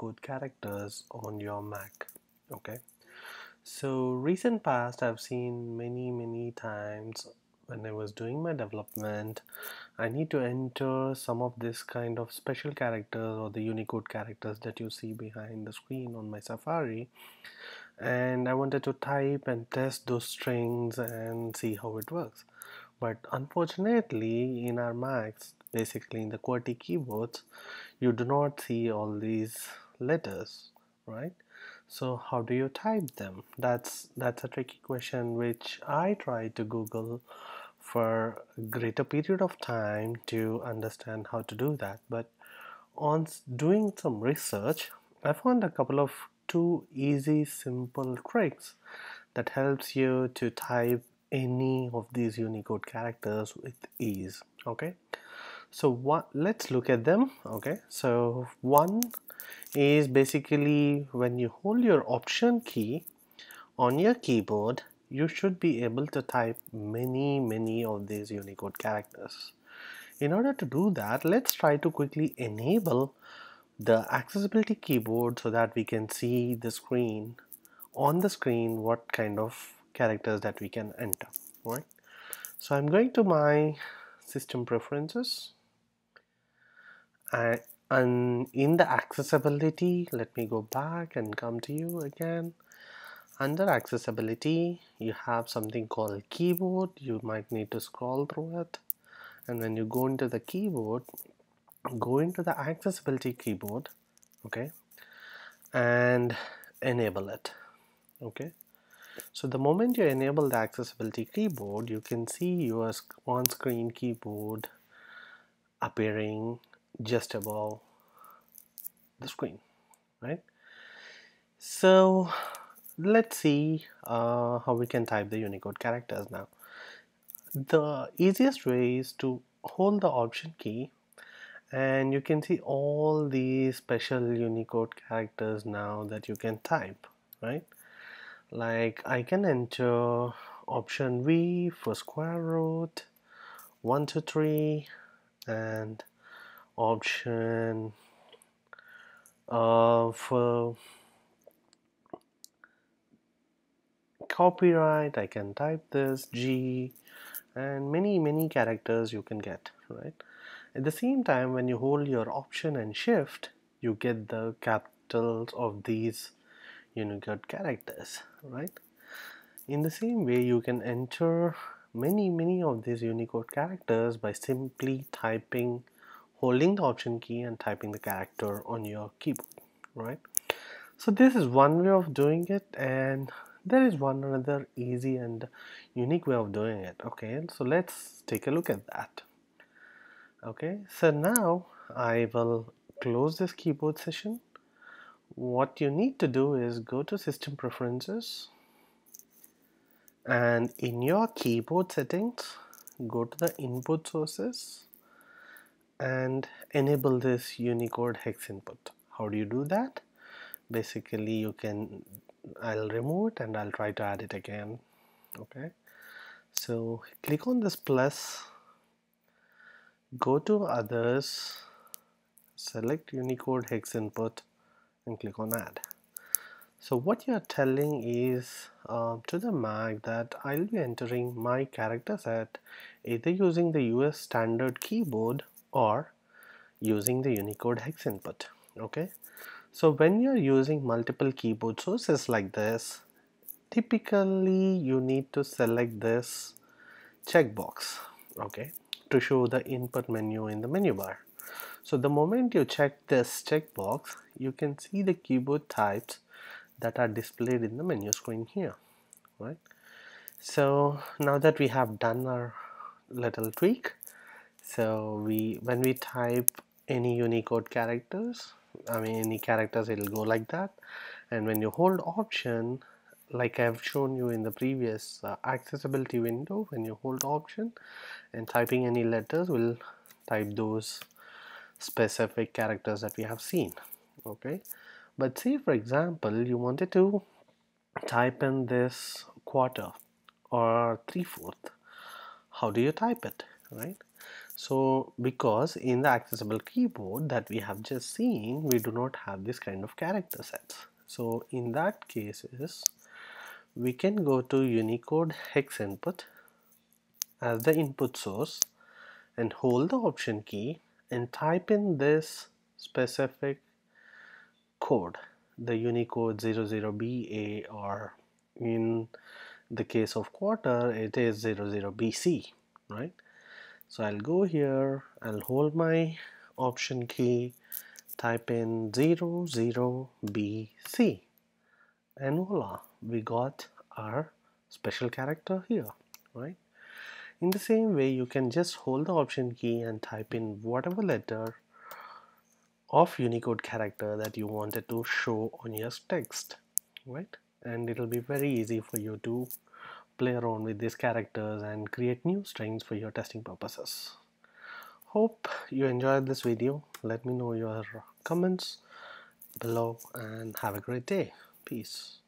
Unicode characters on your Mac. Okay, so recent past I've seen many times when I was doing my development, I need to enter some of this kind of special characters or the Unicode characters that you see behind the screen on my Safari, and I wanted to type and test those strings and see how it works. But unfortunately, in our Macs, basically in the QWERTY keyboards, you do not see all these letters, right? So how do you type them? That's a tricky question which I tried to Google for a greater period of time to understand how to do that. But on doing some research, I found a couple of two easy simple tricks that helps you to type any of these Unicode characters with ease. Okay, so let's look at them. Okay, so one is basically when you hold your option key on your keyboard, you should be able to type many of these Unicode characters. In order to do that, let's try to quickly enable the accessibility keyboard so that we can see the screen on the screen what kind of characters that we can enter, right? So I'm going to my system preferences, and in the accessibility, let me go back and come to you again. Under accessibility, you have something called keyboard. You might need to scroll through it, and when you go into the keyboard, go into the accessibility keyboard, okay, and enable it. Okay, so the moment you enable the accessibility keyboard, you can see your on-screen keyboard appearing just above the screen, right? So let's see how we can type the Unicode characters now. The easiest way is to hold the option key, and you can see all these special Unicode characters now that you can type, right? Like I can enter option V for square root, 1 2 3, and option for copyright I can type this G, and many characters you can get, right? At the same time, when you hold your option and shift, you get the capitals of these Unicode characters, right? In the same way, you can enter many of these Unicode characters by simply typing, holding the option key and typing the character on your keyboard, right? So this is one way of doing it, and there is one another easy and unique way of doing it. Okay, so let's take a look at that. Okay, so now I will close this keyboard session. What you need to do is go to System Preferences, and in your keyboard settings, go to the input sources and enable this Unicode Hex Input. How do you do that? Basically, I'll remove it and I'll try to add it again. Okay, so click on this plus, go to others, select Unicode Hex Input and click on add. So what you're telling is to the Mac that I'll be entering my character set either using the US standard keyboard or using the Unicode Hex Input. Okay, so when you're using multiple keyboard sources like this, typically you need to select this checkbox, okay, to show the input menu in the menu bar. So the moment you check this checkbox, you can see the keyboard types that are displayed in the menu screen here, right? So now that we have done our little tweak, so when we type any Unicode characters, I mean any characters, it'll go like that. And when you hold option, like I've shown you in the previous accessibility window, when you hold option and typing any letters will type those specific characters that we have seen. Okay, but say for example you wanted to type in this quarter or 3/4, how do you type it, right? So because in the accessible keyboard that we have just seen, we do not have this kind of character sets. So in that cases, we can go to Unicode Hex Input as the input source and hold the Option key and type in this specific code, the Unicode 00BA, or in the case of quarter it is 00BC, right? So I'll go here, I'll hold my Option key, type in 00BC, and voila, we got our special character here, right? In the same way, you can just hold the Option key and type in whatever letter of Unicode character that you wanted to show on your text, right? And it'll be very easy for you to play around with these characters and create new strings for your testing purposes. Hope you enjoyed this video. Let me know your comments below and have a great day. Peace.